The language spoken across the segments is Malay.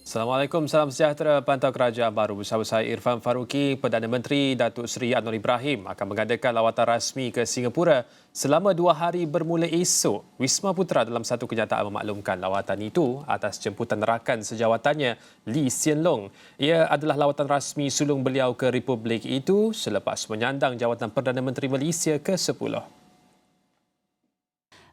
Assalamualaikum, salam sejahtera. Pantau Kerajaan Baru bersama saya Irfan Faruqi. Perdana Menteri Datuk Seri Anwar Ibrahim akan mengadakan lawatan rasmi ke Singapura selama 2 hari bermula esok. Wisma Putra dalam satu kenyataan memaklumkan lawatan itu atas jemputan rakan sejawatannya Lee Hsien Loong. Ia adalah lawatan rasmi sulung beliau ke Republik itu selepas menyandang jawatan Perdana Menteri Malaysia ke-10.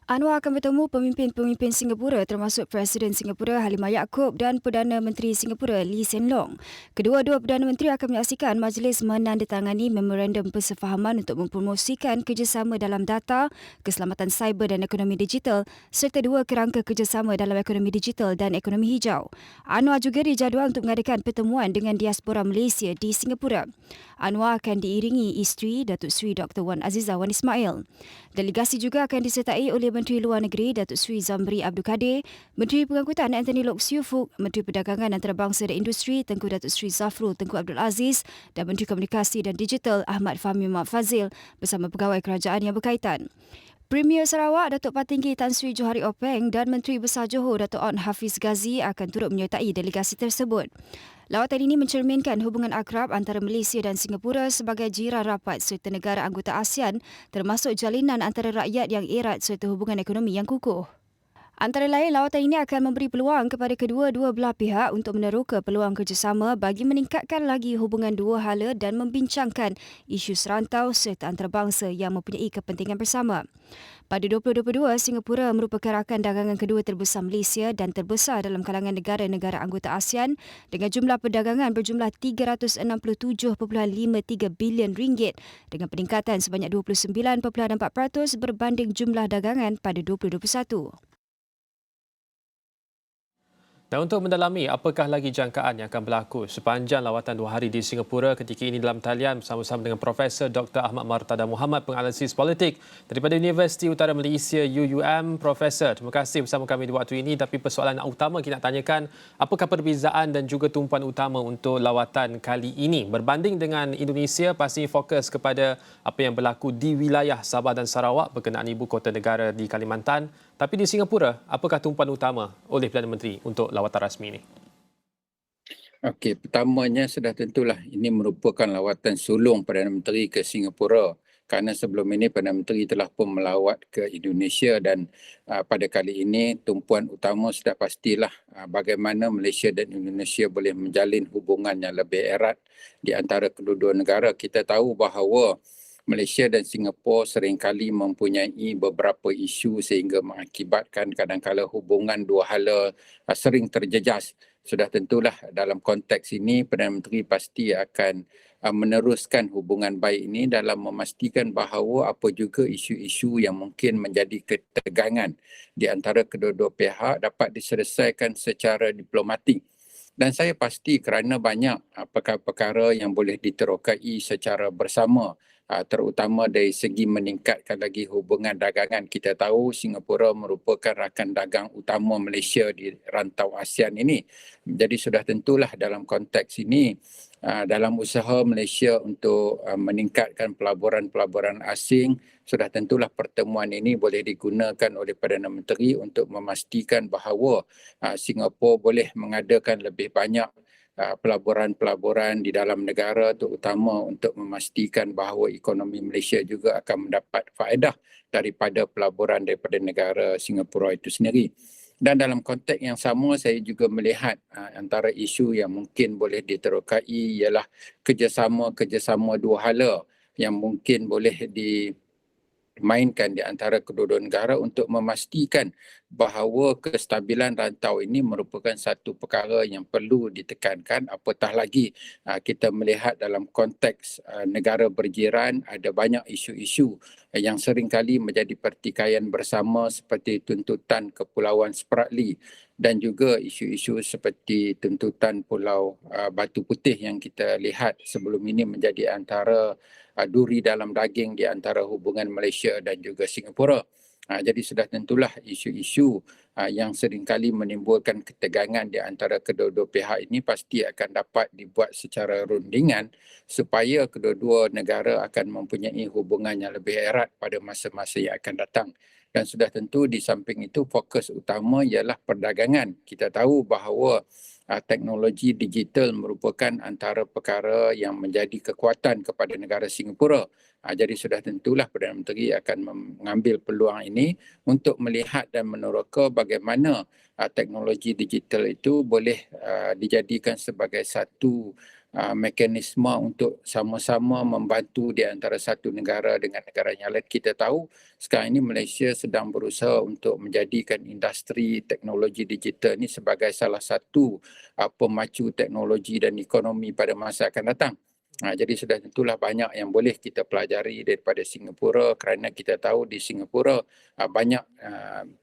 Anwar akan bertemu pemimpin-pemimpin Singapura termasuk Presiden Singapura Halimah Yacob dan Perdana Menteri Singapura Lee Hsien Loong. Kedua-dua Perdana Menteri akan menyaksikan majlis menandatangani memorandum persefahaman untuk mempromosikan kerjasama dalam data, keselamatan cyber dan ekonomi digital serta 2 kerangka kerjasama dalam ekonomi digital dan ekonomi hijau. Anwar juga dijadual untuk mengadakan pertemuan dengan diaspora Malaysia di Singapura. Anwar akan diiringi isteri Datuk Seri Dr. Wan Azizah Wan Ismail. Delegasi juga akan disertai oleh Menteri Luar Negeri Datuk Seri Zamri Abdul Kadir, Menteri Pengangkutan Anthony Loke Siu Fuk, Menteri Perdagangan Antarabangsa dan Industri Tengku Datuk Seri Zafrul Tengku Abdul Aziz dan Menteri Komunikasi dan Digital Ahmad Fahmi Muhammad Fazil bersama pegawai kerajaan yang berkaitan. Premier Sarawak Datuk Patinggi Tan Sri Johari Openg dan Menteri Besar Johor Datuk On Hafiz Ghazi akan turut menyertai delegasi tersebut. Lawatan ini mencerminkan hubungan akrab antara Malaysia dan Singapura sebagai jiran rapat serta negara anggota ASEAN termasuk jalinan antara rakyat yang erat serta hubungan ekonomi yang kukuh. Antara lain, lawatan ini akan memberi peluang kepada kedua-dua belah pihak untuk meneroka peluang kerjasama bagi meningkatkan lagi hubungan dua hala dan membincangkan isu serantau serta antarabangsa yang mempunyai kepentingan bersama. Pada 2022, Singapura merupakan rakan dagangan kedua terbesar Malaysia dan terbesar dalam kalangan negara-negara anggota ASEAN dengan jumlah perdagangan berjumlah 367.53 bilion ringgit dengan peningkatan sebanyak 29.4% berbanding jumlah dagangan pada 2021. Dan untuk mendalami apakah lagi jangkaan yang akan berlaku sepanjang lawatan 2 hari di Singapura, ketika ini dalam talian bersama-sama dengan Profesor Dr. Ahmad Martada Muhammad, penganalisis politik daripada Universiti Utara Malaysia UUM. Profesor, terima kasih bersama kami di waktu ini. Tapi persoalan utama kita nak tanyakan, apakah perbezaan dan juga tumpuan utama untuk lawatan kali ini? Berbanding dengan Indonesia, pasti fokus kepada apa yang berlaku di wilayah Sabah dan Sarawak berkenaan ibu kota negara di Kalimantan. Tapi di Singapura, apakah tumpuan utama oleh Perdana Menteri untuk lawatan rasmi ini? Okey, pertamanya sudah tentulah ini merupakan lawatan sulung Perdana Menteri ke Singapura, kerana sebelum ini Perdana Menteri telah pun melawat ke Indonesia dan pada kali ini tumpuan utama sudah pastilah bagaimana Malaysia dan Indonesia boleh menjalin hubungan yang lebih erat di antara kedua-dua negara. Kita tahu bahawa Malaysia dan Singapura seringkali mempunyai beberapa isu sehingga mengakibatkan kadang-kala hubungan dua hala sering terjejas. Sudah tentulah dalam konteks ini Perdana Menteri pasti akan meneruskan hubungan baik ini dalam memastikan bahawa apa juga isu-isu yang mungkin menjadi ketegangan di antara kedua-dua pihak dapat diselesaikan secara diplomatik. Dan saya pasti kerana banyak perkara-perkara yang boleh diterokai secara bersama, terutama dari segi meningkatkan lagi hubungan dagangan. Kita tahu Singapura merupakan rakan dagang utama Malaysia di rantau ASEAN ini. Jadi sudah tentulah dalam konteks ini, dalam usaha Malaysia untuk meningkatkan pelaburan-pelaburan asing, sudah tentulah pertemuan ini boleh digunakan oleh Perdana Menteri untuk memastikan bahawa Singapura boleh mengadakan lebih banyak pelaburan-pelaburan di dalam negara, terutama untuk memastikan bahawa ekonomi Malaysia juga akan mendapat faedah daripada pelaburan daripada negara Singapura itu sendiri. Dan dalam konteks yang sama, saya juga melihat antara isu yang mungkin boleh diterokai ialah kerjasama dua hala yang mungkin boleh dimainkan di antara kedua-dua negara untuk memastikan bahawa kestabilan rantau ini merupakan satu perkara yang perlu ditekankan. Apatah lagi kita melihat dalam konteks negara berjiran ada banyak isu-isu yang seringkali menjadi pertikaian bersama seperti tuntutan Kepulauan Spratly dan juga isu-isu seperti tuntutan Pulau Batu Putih yang kita lihat sebelum ini menjadi antara duri dalam daging di antara hubungan Malaysia dan juga Singapura. Jadi sudah tentulah isu-isu yang seringkali menimbulkan ketegangan di antara kedua-dua pihak ini pasti akan dapat dibuat secara rundingan supaya kedua-dua negara akan mempunyai hubungan yang lebih erat pada masa-masa yang akan datang. Dan sudah tentu di samping itu fokus utama ialah perdagangan. Kita tahu bahawa teknologi digital merupakan antara perkara yang menjadi kekuatan kepada negara Singapura. Jadi sudah tentulah Perdana Menteri akan mengambil peluang ini untuk melihat dan meneroka bagaimana teknologi digital itu boleh dijadikan sebagai satu mekanisme untuk sama-sama membantu di antara satu negara dengan negara yang lain. Kita tahu sekarang ini Malaysia sedang berusaha untuk menjadikan industri teknologi digital ini sebagai salah satu pemacu teknologi dan ekonomi pada masa akan datang. Jadi sudah tentulah banyak yang boleh kita pelajari daripada Singapura, kerana kita tahu di Singapura banyak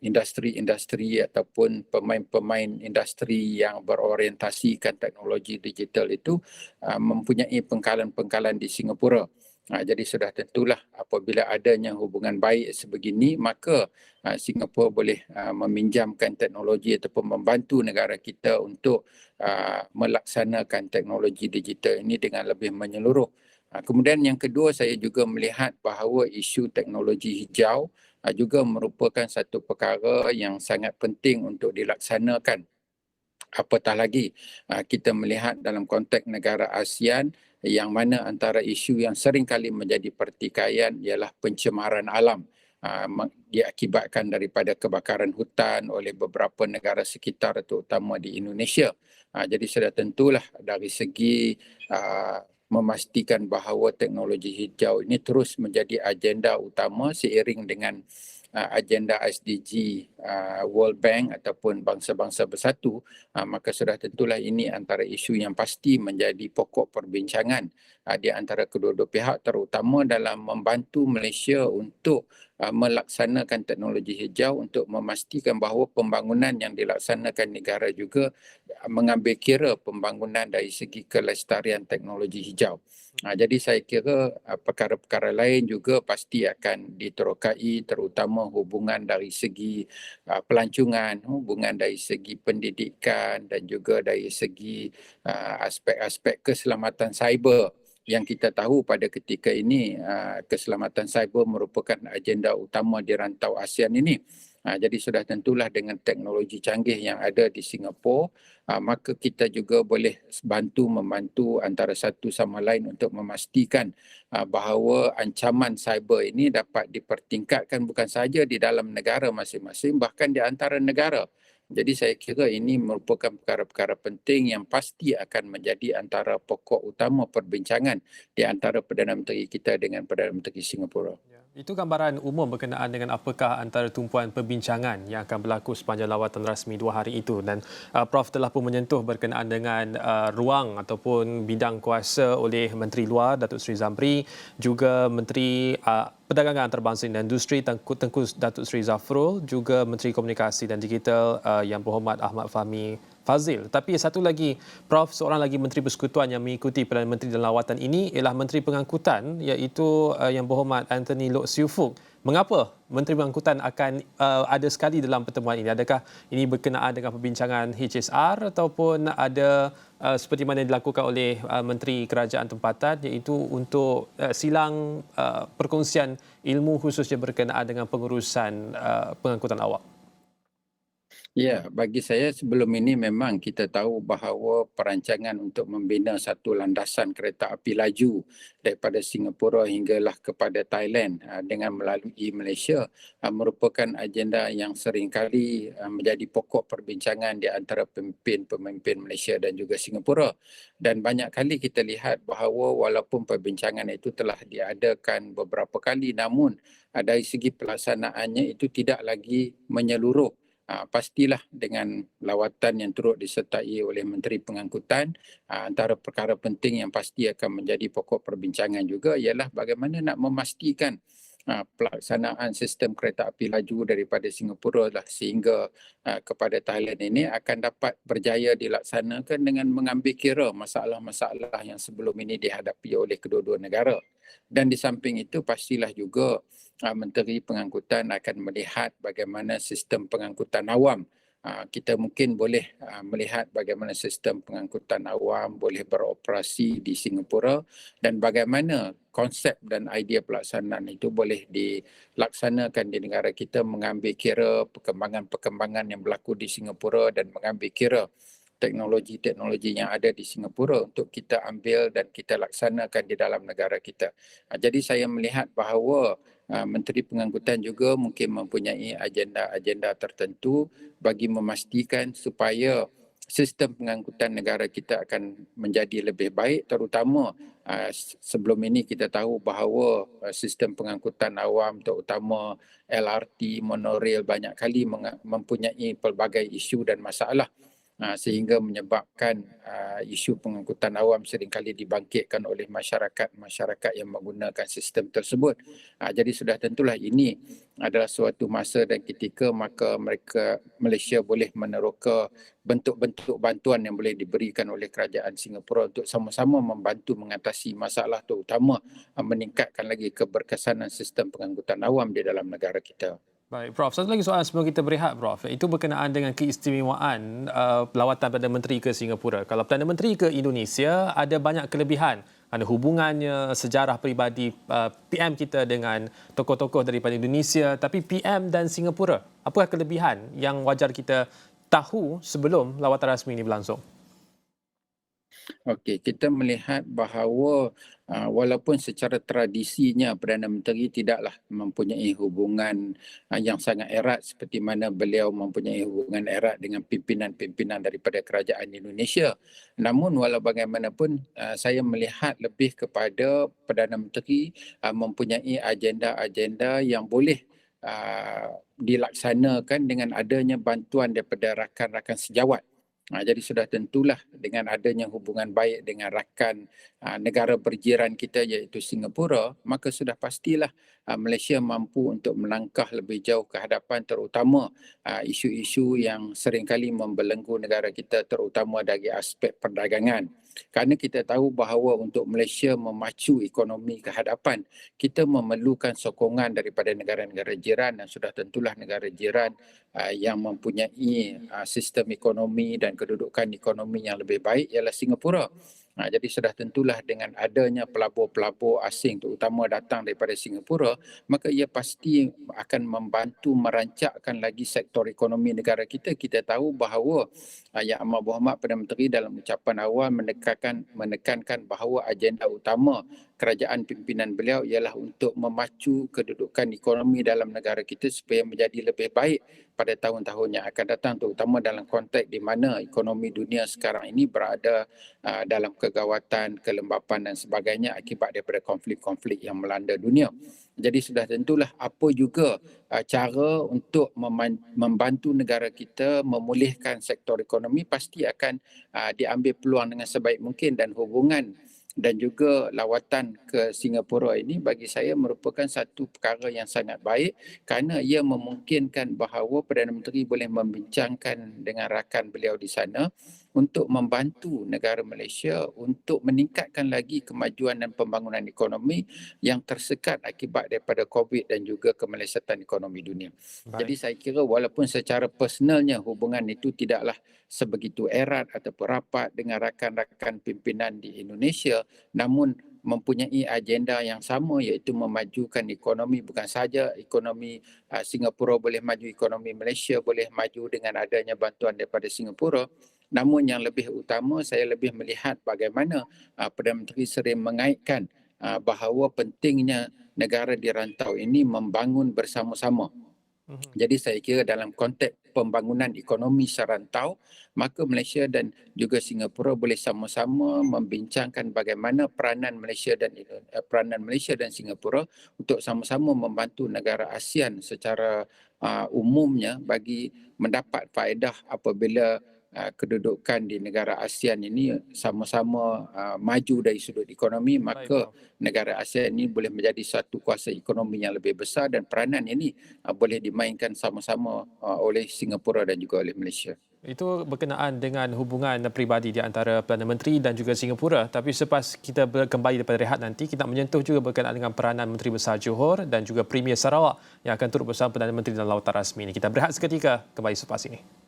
industri-industri ataupun pemain-pemain industri yang berorientasikan teknologi digital itu mempunyai pengkalan-pengkalan di Singapura. Jadi sudah tentulah apabila adanya hubungan baik sebegini, maka Singapura boleh meminjamkan teknologi ataupun membantu negara kita untuk melaksanakan teknologi digital ini dengan lebih menyeluruh. Kemudian yang kedua, saya juga melihat bahawa isu teknologi hijau juga merupakan satu perkara yang sangat penting untuk dilaksanakan. Apatah lagi kita melihat dalam konteks negara ASEAN yang mana antara isu yang sering kali menjadi pertikaian ialah pencemaran alam diakibatkan daripada kebakaran hutan oleh beberapa negara sekitar terutama di Indonesia. Jadi sudah tentulah dari segi memastikan bahawa teknologi hijau ini terus menjadi agenda utama seiring dengan agenda SDG World Bank ataupun bangsa-bangsa bersatu, maka sudah tentulah ini antara isu yang pasti menjadi pokok perbincangan di antara kedua-dua pihak, terutama dalam membantu Malaysia untuk melaksanakan teknologi hijau untuk memastikan bahawa pembangunan yang dilaksanakan negara juga mengambil kira pembangunan dari segi kelestarian teknologi hijau. Jadi saya kira perkara-perkara lain juga pasti akan diterokai, terutama hubungan dari segi pelancongan, hubungan dari segi pendidikan dan juga dari segi aspek-aspek keselamatan cyber yang kita tahu pada ketika ini keselamatan cyber merupakan agenda utama di rantau ASEAN ini. Jadi sudah tentulah dengan teknologi canggih yang ada di Singapura, maka kita juga boleh membantu antara satu sama lain untuk memastikan bahawa ancaman cyber ini dapat dipertingkatkan bukan sahaja di dalam negara masing-masing, bahkan di antara negara. Jadi saya kira ini merupakan perkara-perkara penting yang pasti akan menjadi antara pokok utama perbincangan di antara Perdana Menteri kita dengan Perdana Menteri Singapura. Itu gambaran umum berkenaan dengan apakah antara tumpuan perbincangan yang akan berlaku sepanjang lawatan rasmi 2 hari itu, dan Prof telah pun menyentuh berkenaan dengan ruang ataupun bidang kuasa oleh Menteri Luar Datuk Seri Zamri, juga Menteri Perdagangan Antarabangsa dan Industri Tengku Datuk Seri Zafrul, juga Menteri Komunikasi dan Digital Yang Berhormat Ahmad Fahmi Fazil. Tapi satu lagi, Prof, seorang lagi Menteri Persekutuan yang mengikuti Perdana Menteri dalam lawatan ini ialah Menteri Pengangkutan, iaitu Yang Berhormat Anthony Loke Siu Fuk. Mengapa Menteri Pengangkutan akan ada sekali dalam pertemuan ini? Adakah ini berkenaan dengan perbincangan HSR ataupun ada seperti mana yang dilakukan oleh Menteri Kerajaan Tempatan, iaitu untuk silang perkongsian ilmu khususnya berkenaan dengan pengurusan pengangkutan awak? Ya, bagi saya sebelum ini memang kita tahu bahawa perancangan untuk membina satu landasan kereta api laju daripada Singapura hinggalah kepada Thailand dengan melalui Malaysia merupakan agenda yang seringkali menjadi pokok perbincangan di antara pemimpin-pemimpin Malaysia dan juga Singapura. Dan banyak kali kita lihat bahawa walaupun perbincangan itu telah diadakan beberapa kali, namun dari segi pelaksanaannya itu tidak lagi menyeluruh. Pastilah dengan lawatan yang turut disertai oleh Menteri Pengangkutan, antara perkara penting yang pasti akan menjadi pokok perbincangan juga ialah bagaimana nak memastikan pelaksanaan sistem kereta api laju daripada Singapura sehingga kepada Thailand ini akan dapat berjaya dilaksanakan dengan mengambil kira masalah-masalah yang sebelum ini dihadapi oleh kedua-dua negara. Dan di samping itu pastilah juga Menteri Pengangkutan akan melihat bagaimana sistem pengangkutan awam. Kita mungkin boleh melihat bagaimana sistem pengangkutan awam boleh beroperasi di Singapura dan bagaimana konsep dan idea pelaksanaan itu boleh dilaksanakan di negara kita, mengambil kira perkembangan-perkembangan yang berlaku di Singapura dan mengambil kira teknologi-teknologi yang ada di Singapura untuk kita ambil dan kita laksanakan di dalam negara kita. Jadi saya melihat bahawa Menteri Pengangkutan juga mungkin mempunyai agenda-agenda tertentu bagi memastikan supaya sistem pengangkutan negara kita akan menjadi lebih baik, terutama sebelum ini kita tahu bahawa sistem pengangkutan awam terutama LRT, monorail banyak kali mempunyai pelbagai isu dan masalah sehingga menyebabkan isu pengangkutan awam seringkali dibangkitkan oleh masyarakat yang menggunakan sistem tersebut. Jadi sudah tentulah ini adalah suatu masa dan ketika maka Malaysia boleh meneroka bentuk-bentuk bantuan yang boleh diberikan oleh kerajaan Singapura untuk sama-sama membantu mengatasi masalah terutama meningkatkan lagi keberkesanan sistem pengangkutan awam di dalam negara kita. Baik, Prof. Satu lagi soalan sebelum kita berehat, Prof. Itu berkenaan dengan keistimewaan lawatan Perdana Menteri ke Singapura. Kalau Perdana Menteri ke Indonesia, ada banyak kelebihan. Ada hubungannya, sejarah peribadi PM kita dengan tokoh-tokoh daripada Indonesia. Tapi PM dan Singapura, apakah kelebihan yang wajar kita tahu sebelum lawatan rasmi ini berlangsung? Okey, kita melihat bahawa walaupun secara tradisinya Perdana Menteri tidaklah mempunyai hubungan yang sangat erat seperti mana beliau mempunyai hubungan erat dengan pimpinan-pimpinan daripada kerajaan Indonesia. Namun walau bagaimanapun saya melihat lebih kepada Perdana Menteri mempunyai agenda-agenda yang boleh dilaksanakan dengan adanya bantuan daripada rakan-rakan sejawat. Jadi sudah tentulah dengan adanya hubungan baik dengan rakan negara berjiran kita iaitu Singapura, maka sudah pastilah Malaysia mampu untuk melangkah lebih jauh ke hadapan terutama isu-isu yang seringkali membelenggu negara kita terutama dari aspek perdagangan. Kerana kita tahu bahawa untuk Malaysia memacu ekonomi ke hadapan, kita memerlukan sokongan daripada negara-negara jiran dan sudah tentulah negara jiran yang mempunyai sistem ekonomi dan kedudukan ekonomi yang lebih baik ialah Singapura. Jadi sudah tentulah dengan adanya pelabur-pelabur asing terutama datang daripada Singapura, maka ia pasti akan membantu merancakkan lagi sektor ekonomi negara kita. Kita tahu bahawa Yang Amat Berhormat Perdana Menteri dalam ucapan awal menekankan bahawa agenda utama kerajaan pimpinan beliau ialah untuk memacu kedudukan ekonomi dalam negara kita supaya menjadi lebih baik pada tahun-tahun yang akan datang, terutama dalam konteks di mana ekonomi dunia sekarang ini berada dalam kegawatan, kelembapan dan sebagainya akibat daripada konflik-konflik yang melanda dunia. Jadi sudah tentulah apa juga cara untuk membantu negara kita memulihkan sektor ekonomi pasti akan diambil peluang dengan sebaik mungkin, dan hubungan dan juga lawatan ke Singapura ini bagi saya merupakan satu perkara yang sangat baik kerana ia memungkinkan bahawa Perdana Menteri boleh membincangkan dengan rakan beliau di sana untuk membantu negara Malaysia untuk meningkatkan lagi kemajuan dan pembangunan ekonomi yang tersekat akibat daripada COVID dan juga kemelesetan ekonomi dunia. Baik. Jadi saya kira walaupun secara personalnya hubungan itu tidaklah sebegitu erat ataupun rapat dengan rakan-rakan pimpinan di Indonesia, namun mempunyai agenda yang sama iaitu memajukan ekonomi, bukan sahaja ekonomi Singapura boleh maju, ekonomi Malaysia boleh maju dengan adanya bantuan daripada Singapura. Namun yang lebih utama saya lebih melihat bagaimana Perdana Menteri sering mengaitkan bahawa pentingnya negara di rantau ini membangun bersama-sama. Jadi saya kira dalam konteks pembangunan ekonomi serantau, maka Malaysia dan juga Singapura boleh sama-sama membincangkan bagaimana peranan Malaysia dan Singapura untuk sama-sama membantu negara ASEAN secara umumnya bagi mendapat faedah apabila kedudukan di negara ASEAN ini sama-sama maju dari sudut ekonomi, maka negara ASEAN ini boleh menjadi satu kuasa ekonomi yang lebih besar dan peranan ini boleh dimainkan sama-sama oleh Singapura dan juga oleh Malaysia. Itu berkenaan dengan hubungan peribadi di antara Perdana Menteri dan juga Singapura. Tapi selepas kita kembali daripada rehat nanti, kita menyentuh juga berkenaan dengan peranan Menteri Besar Johor dan juga Premier Sarawak yang akan turut bersama Perdana Menteri dalam lawatan rasmi ini. Kita berehat seketika, kembali selepas ini.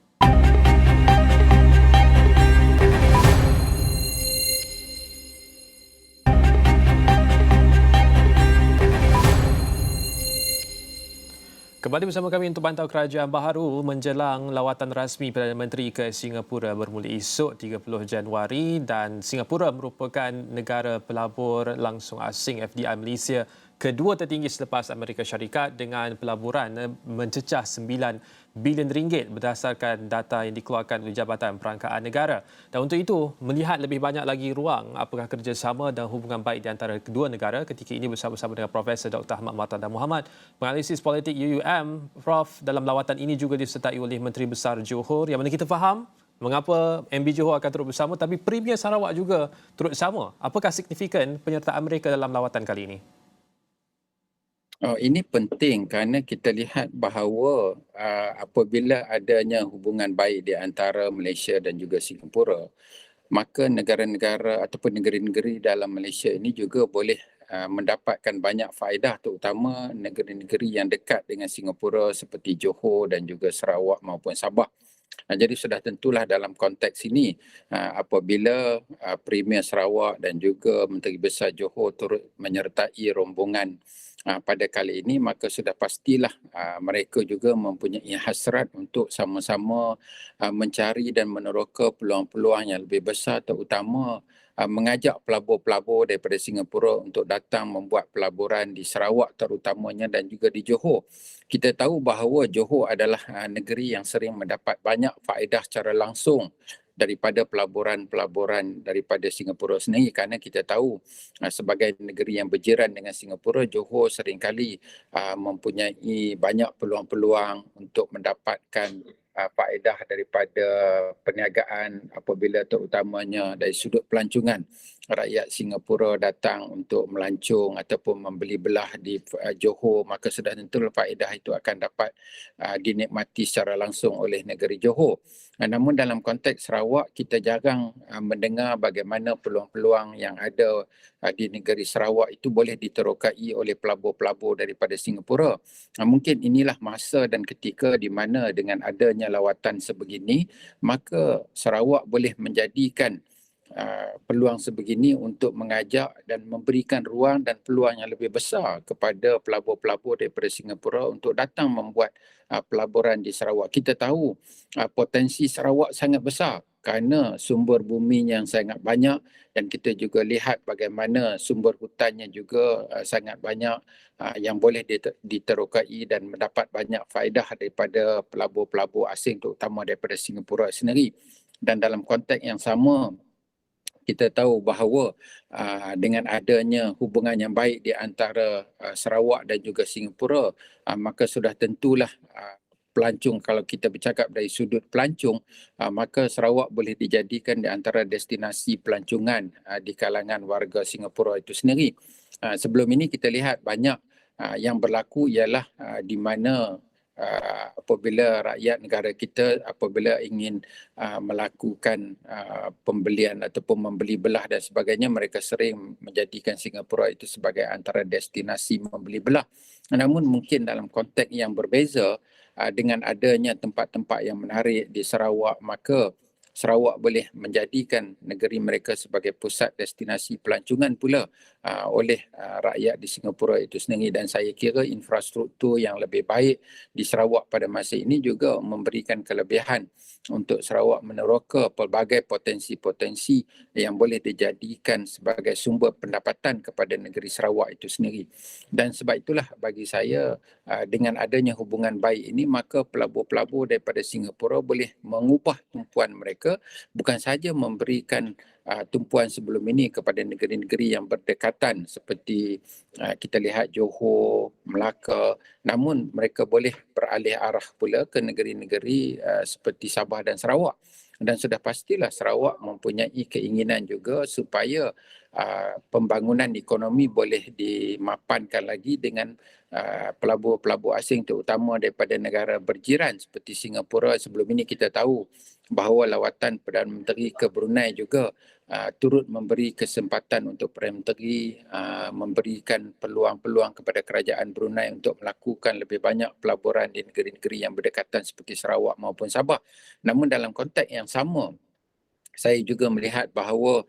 Kembali bersama kami untuk pantau kerajaan baharu menjelang lawatan rasmi Perdana Menteri ke Singapura bermula esok 30 Januari dan Singapura merupakan negara pelabur langsung asing FDI Malaysia kedua tertinggi selepas Amerika Syarikat dengan pelaburan mencecah 9 bilion ringgit berdasarkan data yang dikeluarkan oleh Jabatan Perangkaan Negara. Dan untuk itu, melihat lebih banyak lagi ruang apakah kerjasama dan hubungan baik di antara kedua negara, ketika ini bersama-sama dengan Profesor Dr. Ahmad Martada Muhammad, penganalisis politik UUM. Prof, dalam lawatan ini juga disertai oleh Menteri Besar Johor yang mana kita faham mengapa MB Johor akan turut bersama, tapi Premier Sarawak juga turut bersama. Apakah signifikan penyertaan mereka dalam lawatan kali ini? Ini penting kerana kita lihat bahawa apabila adanya hubungan baik di antara Malaysia dan juga Singapura, maka negara-negara ataupun negeri-negeri dalam Malaysia ini juga boleh mendapatkan banyak faedah, terutama negeri-negeri yang dekat dengan Singapura seperti Johor dan juga Sarawak maupun Sabah. Jadi sudah tentulah dalam konteks ini apabila Premier Sarawak dan juga Menteri Besar Johor turut menyertai rombongan pada kali ini, maka sudah pastilah mereka juga mempunyai hasrat untuk sama-sama mencari dan meneroka peluang-peluang yang lebih besar, terutama mengajak pelabur-pelabur daripada Singapura untuk datang membuat pelaburan di Sarawak terutamanya dan juga di Johor. Kita tahu bahawa Johor adalah negeri yang sering mendapat banyak faedah secara langsung daripada pelaburan-pelaburan daripada Singapura sendiri, kerana kita tahu sebagai negeri yang berjiran dengan Singapura, Johor seringkali mempunyai banyak peluang-peluang untuk mendapatkan faedah daripada perniagaan apabila terutamanya dari sudut pelancongan rakyat Singapura datang untuk melancong ataupun membeli belah di Johor, maka sudah tentu faedah itu akan dapat dinikmati secara langsung oleh negeri Johor. Namun dalam konteks Sarawak, kita jarang mendengar bagaimana peluang-peluang yang ada di negeri Sarawak itu boleh diterokai oleh pelabur-pelabur daripada Singapura. Mungkin inilah masa dan ketika di mana dengan adanya lawatan sebegini, maka Sarawak boleh menjadikan peluang sebegini untuk mengajak dan memberikan ruang dan peluang yang lebih besar kepada pelabur-pelabur daripada Singapura untuk datang membuat pelaburan di Sarawak. Kita tahu potensi Sarawak sangat besar kerana sumber bumi yang sangat banyak, dan kita juga lihat bagaimana sumber hutannya juga sangat banyak yang boleh diterokai dan mendapat banyak faedah daripada pelabur-pelabur asing, terutama daripada Singapura sendiri. Dan dalam konteks yang sama, kita tahu bahawa dengan adanya hubungan yang baik di antara Sarawak dan juga Singapura, maka sudah tentulah pelancong, kalau kita bercakap dari sudut pelancong, maka Sarawak boleh dijadikan di antara destinasi pelancongan di kalangan warga Singapura itu sendiri. Sebelum ini kita lihat banyak yang berlaku ialah di mana apabila rakyat negara kita apabila ingin melakukan pembelian ataupun membeli belah dan sebagainya, mereka sering menjadikan Singapura itu sebagai antara destinasi membeli belah. Namun mungkin dalam konteks yang berbeza, dengan adanya tempat-tempat yang menarik di Sarawak, maka Sarawak boleh menjadikan negeri mereka sebagai pusat destinasi pelancongan pula oleh rakyat di Singapura itu sendiri. Dan saya kira infrastruktur yang lebih baik di Sarawak pada masa ini juga memberikan kelebihan untuk Sarawak meneroka pelbagai potensi-potensi yang boleh dijadikan sebagai sumber pendapatan kepada negeri Sarawak itu sendiri. Dan sebab itulah bagi saya dengan adanya hubungan baik ini, maka pelabur-pelabur daripada Singapura boleh mengubah tumpuan mereka, bukan saja memberikan tumpuan sebelum ini kepada negeri-negeri yang berdekatan seperti kita lihat Johor, Melaka, namun mereka boleh beralih arah pula ke negeri-negeri seperti Sabah dan Sarawak. Dan sudah pastilah Sarawak mempunyai keinginan juga supaya pembangunan ekonomi boleh dimapankan lagi dengan pelabur-pelabur asing, terutama daripada negara berjiran seperti Singapura. Sebelum ini kita tahu bahawa lawatan Perdana Menteri ke Brunei juga turut memberi kesempatan untuk Perdana Menteri memberikan peluang-peluang kepada kerajaan Brunei untuk melakukan lebih banyak pelaburan di negeri-negeri yang berdekatan seperti Sarawak maupun Sabah. Namun dalam konteks yang sama, Saya juga melihat bahawa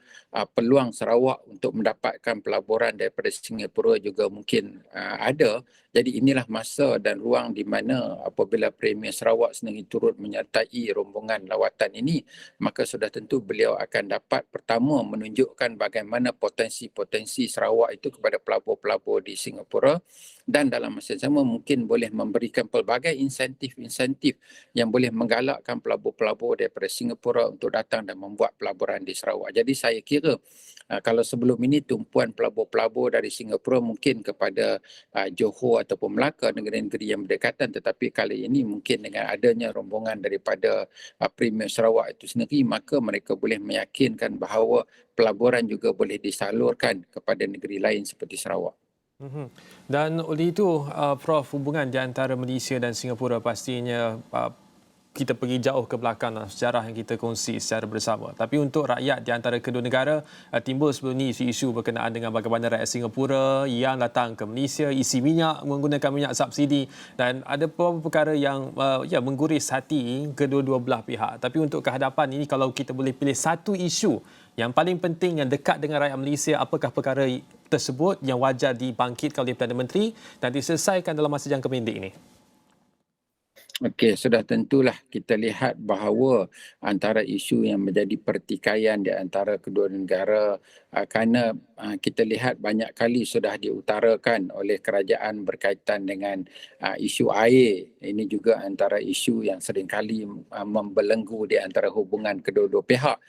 peluang Sarawak untuk mendapatkan pelaburan daripada Singapura juga mungkin ada. Jadi inilah masa dan ruang di mana apabila Premier Sarawak sendiri turut menyertai rombongan lawatan ini, maka sudah tentu beliau akan dapat pertama menunjukkan bagaimana potensi-potensi Sarawak itu kepada pelabur-pelabur di Singapura, dan dalam masa yang sama mungkin boleh memberikan pelbagai insentif-insentif yang boleh menggalakkan pelabur-pelabur daripada Singapura untuk datang dan membuat pelaburan di Sarawak. Jadi saya kira kalau sebelum ini tumpuan pelabur-pelabur dari Singapura mungkin kepada Johor ataupun Melaka, negeri-negeri yang berdekatan, tetapi kali ini mungkin dengan adanya rombongan daripada Premier Sarawak itu sendiri, maka mereka boleh meyakinkan bahawa pelaburan juga boleh disalurkan kepada negeri lain seperti Sarawak. Dan oleh itu, Prof, hubungan di antara Malaysia dan Singapura pastinya kita pergi jauh ke belakang dalam sejarah yang kita kongsi secara bersama. Tapi untuk rakyat di antara kedua negara, timbul sebelum ini isu-isu berkenaan dengan bagaimana rakyat Singapura yang datang ke Malaysia isi minyak menggunakan minyak subsidi, dan ada beberapa perkara yang mengguris hati kedua-dua belah pihak. Tapi untuk kehadapan ini, kalau kita boleh pilih satu isu yang paling penting yang dekat dengan rakyat Malaysia, apakah perkara tersebut yang wajar dibangkitkan oleh Perdana Menteri dan diselesaikan dalam masa jangka pendek ini? Okey, sudah tentulah kita lihat bahawa antara isu yang menjadi pertikaian di antara kedua negara kerana kita lihat banyak kali sudah diutarakan oleh kerajaan berkaitan dengan isu air. Ini juga antara isu yang seringkali membelenggu di antara hubungan kedua-dua pihak.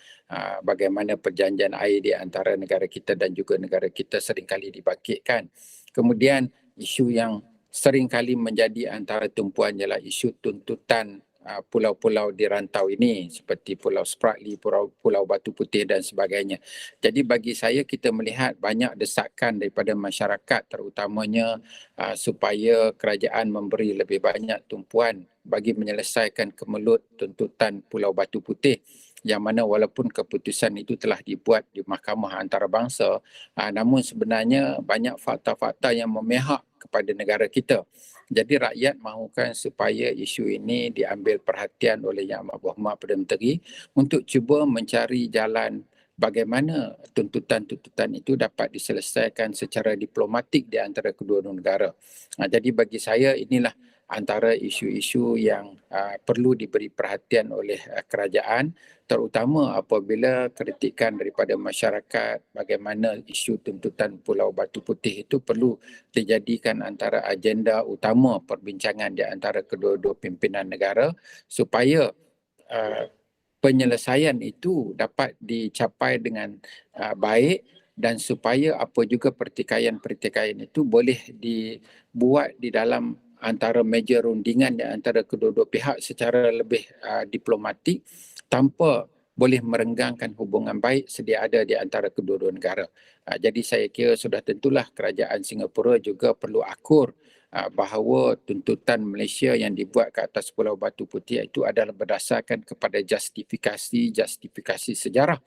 Bagaimana perjanjian air di antara negara kita dan juga negara kita seringkali dibangkitkan. Kemudian isu yang sering kali menjadi antara tumpuan ialah isu tuntutan pulau-pulau di rantau ini seperti Pulau Spratly, Pulau Batu Putih dan sebagainya. Jadi bagi saya kita melihat banyak desakan daripada masyarakat terutamanya supaya kerajaan memberi lebih banyak tumpuan bagi menyelesaikan kemelut tuntutan Pulau Batu Putih, yang mana walaupun keputusan itu telah dibuat di Mahkamah Antarabangsa, namun sebenarnya banyak fakta-fakta yang memihak kepada negara kita. Jadi rakyat mahukan supaya isu ini diambil perhatian oleh Yang Amat Berhormat Perdana Menteri untuk cuba mencari jalan bagaimana tuntutan-tuntutan itu dapat diselesaikan secara diplomatik di antara kedua negara. Jadi bagi saya inilah antara isu-isu yang perlu diberi perhatian oleh kerajaan, terutama apabila kritikan daripada masyarakat bagaimana isu tuntutan Pulau Batu Putih itu perlu dijadikan antara agenda utama perbincangan di antara kedua-dua pimpinan negara supaya penyelesaian itu dapat dicapai dengan baik, dan supaya apa juga pertikaian-pertikaian itu boleh dibuat di dalam antara meja rundingan di antara kedua-dua pihak secara lebih diplomatik tanpa boleh merenggangkan hubungan baik sedia ada di antara kedua-dua negara. Jadi saya kira sudah tentulah kerajaan Singapura juga perlu akur bahawa tuntutan Malaysia yang dibuat ke atas Pulau Batu Putih itu adalah berdasarkan kepada justifikasi sejarah,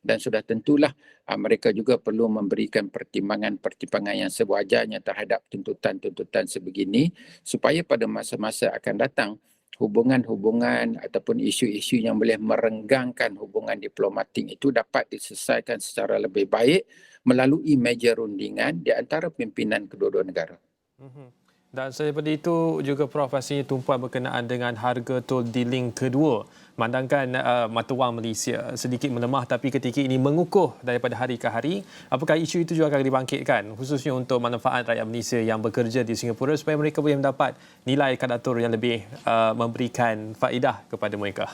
dan sudah tentulah mereka juga perlu memberikan pertimbangan-pertimbangan yang sewajarnya terhadap tuntutan-tuntutan sebegini supaya pada masa-masa akan datang hubungan-hubungan ataupun isu-isu yang boleh merenggangkan hubungan diplomatik itu dapat diselesaikan secara lebih baik melalui meja rundingan di antara pimpinan kedua-dua negara. Dan daripada itu juga Prof, pastinya tumpuan berkenaan dengan harga tol dealing kedua. Mandangkan mata wang Malaysia sedikit melemah tapi ketika ini mengukuh daripada hari ke hari, apakah isu itu juga akan dibangkitkan khususnya untuk manfaat rakyat Malaysia yang bekerja di Singapura supaya mereka boleh mendapat nilai kadatur yang lebih memberikan faedah kepada mereka?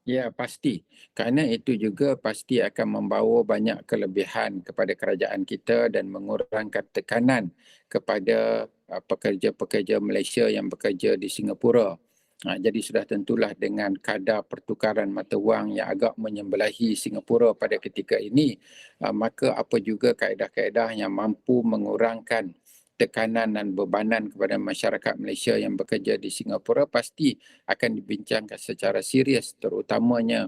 Ya, pasti. Kerana itu juga pasti akan membawa banyak kelebihan kepada kerajaan kita dan mengurangkan tekanan kepada pekerja-pekerja Malaysia yang bekerja di Singapura. Jadi sudah tentulah dengan kadar pertukaran mata wang yang agak menyembelahi Singapura pada ketika ini, maka apa juga kaedah-kaedah yang mampu mengurangkan tekanan dan bebanan kepada masyarakat Malaysia yang bekerja di Singapura pasti akan dibincangkan secara serius, terutamanya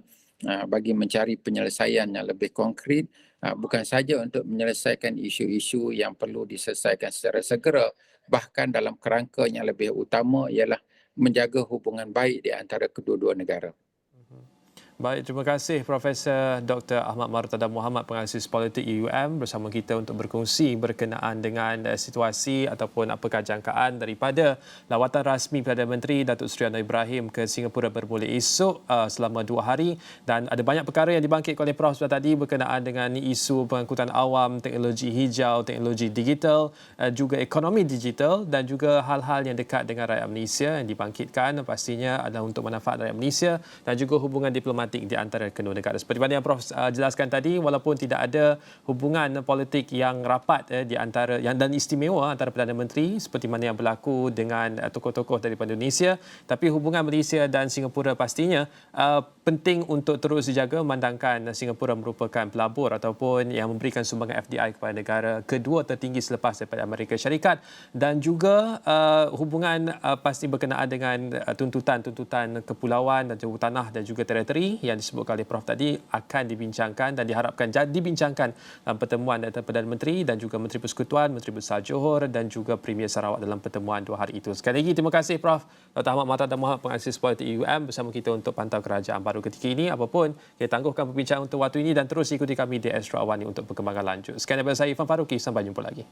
bagi mencari penyelesaian yang lebih konkret, bukan saja untuk menyelesaikan isu-isu yang perlu diselesaikan secara segera, bahkan dalam kerangka yang lebih utama ialah menjaga hubungan baik di antara kedua-dua negara. Baik, terima kasih Profesor Dr. Ahmad Martada Muhammad, penganalisis politik UUM bersama kita untuk berkongsi berkenaan dengan situasi ataupun apakah jangkaan daripada lawatan rasmi Perdana Menteri Datuk Seri Anwar Ibrahim ke Singapura bermula esok selama 2 hari, dan ada banyak perkara yang dibangkitkan oleh Prof sebelah tadi berkenaan dengan isu pengangkutan awam, teknologi hijau, teknologi digital, juga ekonomi digital dan juga hal-hal yang dekat dengan rakyat Malaysia yang dibangkitkan pastinya adalah untuk manfaat rakyat Malaysia dan juga hubungan diplomatik di antara kedua negara. Seperti mana yang Prof jelaskan tadi, walaupun tidak ada hubungan politik yang rapat di antara dan istimewa antara Perdana Menteri seperti mana yang berlaku dengan tokoh-tokoh daripada Indonesia, tapi hubungan Malaysia dan Singapura pastinya penting untuk terus dijaga, memandangkan Singapura merupakan pelabur ataupun yang memberikan sumbangan FDI kepada negara kedua tertinggi selepas daripada Amerika Syarikat, dan juga hubungan pasti berkenaan dengan tuntutan-tuntutan kepulauan dan juga tanah dan juga teritori yang disebutkan oleh Prof tadi akan dibincangkan dan diharapkan dibincangkan dalam pertemuan antara Perdana Menteri dan juga Menteri Persekutuan, Menteri Besar Johor dan juga Premier Sarawak dalam pertemuan 2 hari itu. Sekali lagi terima kasih Prof Dr. Ahmad Martada Muhammad, penganalisis politik UUM bersama kita untuk pantau kerajaan baru ketika ini. Apapun, kita tangguhkan perbincangan untuk waktu ini dan terus ikuti kami di Astro Awani untuk perkembangan lanjut. Sekian daripada saya, Irfan Faruqi. Sampai jumpa lagi.